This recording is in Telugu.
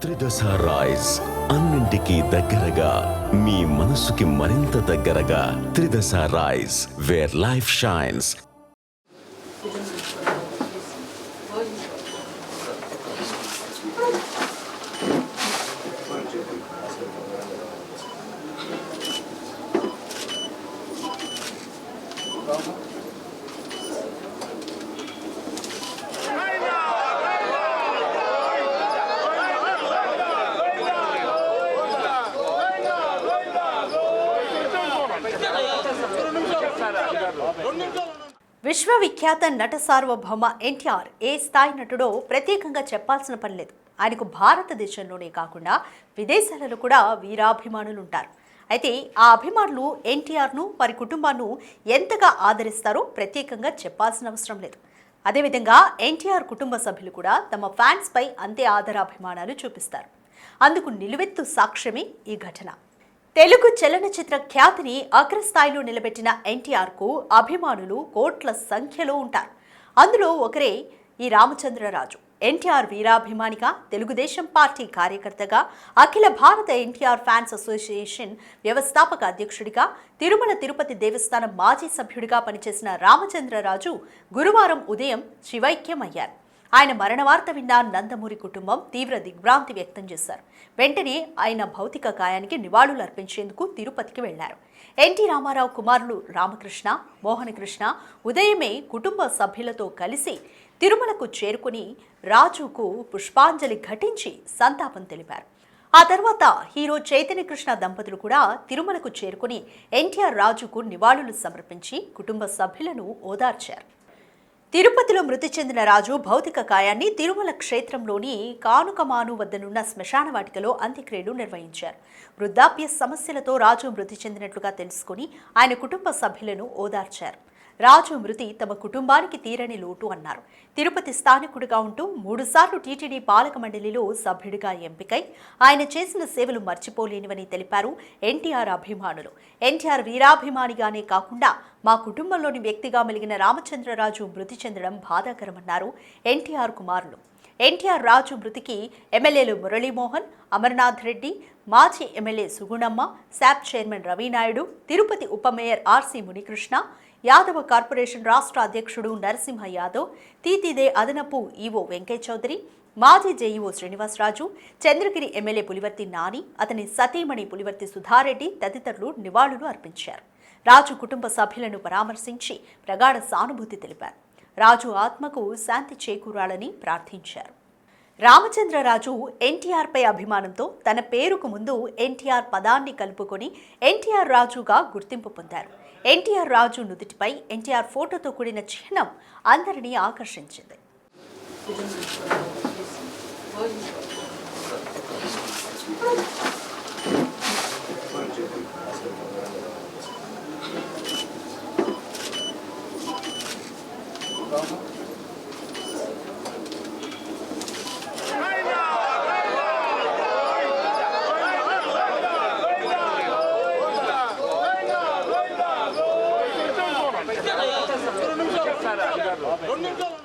త్రిదశ రైస్ అన్నింటికి దగ్గరగా మీ మనసుకి మరింత దగ్గరగా త్రిదశ రైస్ వేర్ లైఫ్ షైన్స్. విశ్వవిఖ్యాత నట సార్వభౌమ ఎన్టీఆర్ ఏ స్థాయి నటుడో ప్రత్యేకంగా చెప్పాల్సిన పని లేదు. ఆయనకు భారతదేశంలోనే కాకుండా విదేశాలలో కూడా వీరాభిమానులు ఉంటారు. అయితే ఆ అభిమానులు ఎన్టీఆర్ను వారి కుటుంబాన్ని ఎంతగా ఆదరిస్తారో ప్రత్యేకంగా చెప్పాల్సిన అవసరం లేదు. అదేవిధంగా ఎన్టీఆర్ కుటుంబ సభ్యులు కూడా తమ ఫ్యాన్స్పై అంతే ఆదరాభిమానాలు చూపిస్తారు. అందుకు నిలువెత్తు సాక్ష్యమే ఈ ఘటన. తెలుగు చలనచిత్ర ఖ్యాతిని అగ్రస్థాయిలో నిలబెట్టిన ఎన్టీఆర్కు అభిమానులు కోట్ల సంఖ్యలో ఉంటారు. అందులో ఒకరే ఈ రామచంద్రరాజు. ఎన్టీఆర్ వీరాభిమానిగా, తెలుగుదేశం పార్టీ కార్యకర్తగా, అఖిల భారత ఎన్టీఆర్ ఫ్యాన్స్ అసోసియేషన్ వ్యవస్థాపక అధ్యక్షుడిగా, తిరుమల తిరుపతి దేవస్థానం మాజీ సభ్యుడిగా పనిచేసిన రామచంద్రరాజు గురువారం ఉదయం శివైక్యమయ్యారు. ఆయన మరణ వార్త విన్న నందమూరి కుటుంబం తీవ్ర దిగ్భ్రాంతి వ్యక్తం చేశారు. వెంటనే ఆయన భౌతిక కాయానికి నివాళులు అర్పించేందుకు తిరుపతికి వెళ్లారు. ఎన్టీ రామారావు కుమారులు రామకృష్ణ, మోహనకృష్ణ ఉదయమే కుటుంబ సభ్యులతో కలిసి తిరుమలకు చేరుకుని రాజుకు పుష్పాంజలి ఘటించి సంతాపం తెలిపారు. ఆ తర్వాత హీరో చైతన్యకృష్ణ దంపతులు కూడా తిరుమలకు చేరుకుని ఎన్టీఆర్ రాజుకు నివాళులు సమర్పించి కుటుంబ సభ్యులను ఓదార్చారు. తిరుపతిలో మృతి చెందిన రాజు భౌతిక కాయాన్ని తిరుమల క్షేత్రంలోని కానుకమాను వద్దనున్న శ్మశాన వాటికలో అంత్యక్రియలు నిర్వహించారు. వృద్ధాప్య సమస్యలతో రాజు మృతి చెందినట్లుగా తెలుసుకుని ఆయన కుటుంబ సభ్యులను ఓదార్చారు. రాజు మృతి తమ కుటుంబానికి తీరని లోటు అన్నారు. తిరుపతి స్థానికుడిగా ఉంటూ 3 సార్లు టీటీడీ పాలక మండలిలో సభ్యుడిగా ఎంపికై ఆయన చేసిన సేవలు మర్చిపోలేనివని తెలిపారు ఎన్టీఆర్ అభిమానులు. ఎన్టీఆర్ వీరాభిమానిగానే కాకుండా మా కుటుంబంలోని వ్యక్తిగా మెలిగిన రామచంద్రరాజు మృతి చెందడం బాధాకరమన్నారు ఎన్టీఆర్ కుమారులు. ఎన్టీఆర్ రాజు మృతికి ఎమ్మెల్యేలు మురళీమోహన్, అమర్నాథ్ రెడ్డి, మాజీ MLA Sugunamma, SAAP chairman Ravinaidu, Tirupati ఉప mayor RC Munikrishna, Yadava corporation రాష్ట్ర అధ్యక్షుడు నరసింహ యాదవ్, తీతిదే అదనపు ఈవో వెంకయ్య చౌదరి, మాజీ జేఈఓ శ్రీనివాసరాజు, చంద్రగిరి ఎమ్మెల్యే పులివర్తి నాని, అతని సతీమణి పులివర్తి సుధారెడ్డి తదితరులు నివాళులు అర్పించారు. రాజు కుటుంబ సభ్యులను పరామర్శించి ప్రగాఢ సానుభూతి తెలిపారు. రాజు ఆత్మకు శాంతి చేకూరాలని ప్రార్థించారు. రామచంద్రరాజు ఎన్టీఆర్పై అభిమానంతో తన పేరుకు ముందు ఎన్టీఆర్ పదాన్ని కలుపుకొని ఎన్టీఆర్ రాజుగా గుర్తింపు పొందారు. ఎన్టీఆర్ రాజు నుదుటిపై ఎన్టీఆర్ ఫోటోతో కూడిన చిహ్నం అందరినీ ఆకర్షించింది. Don't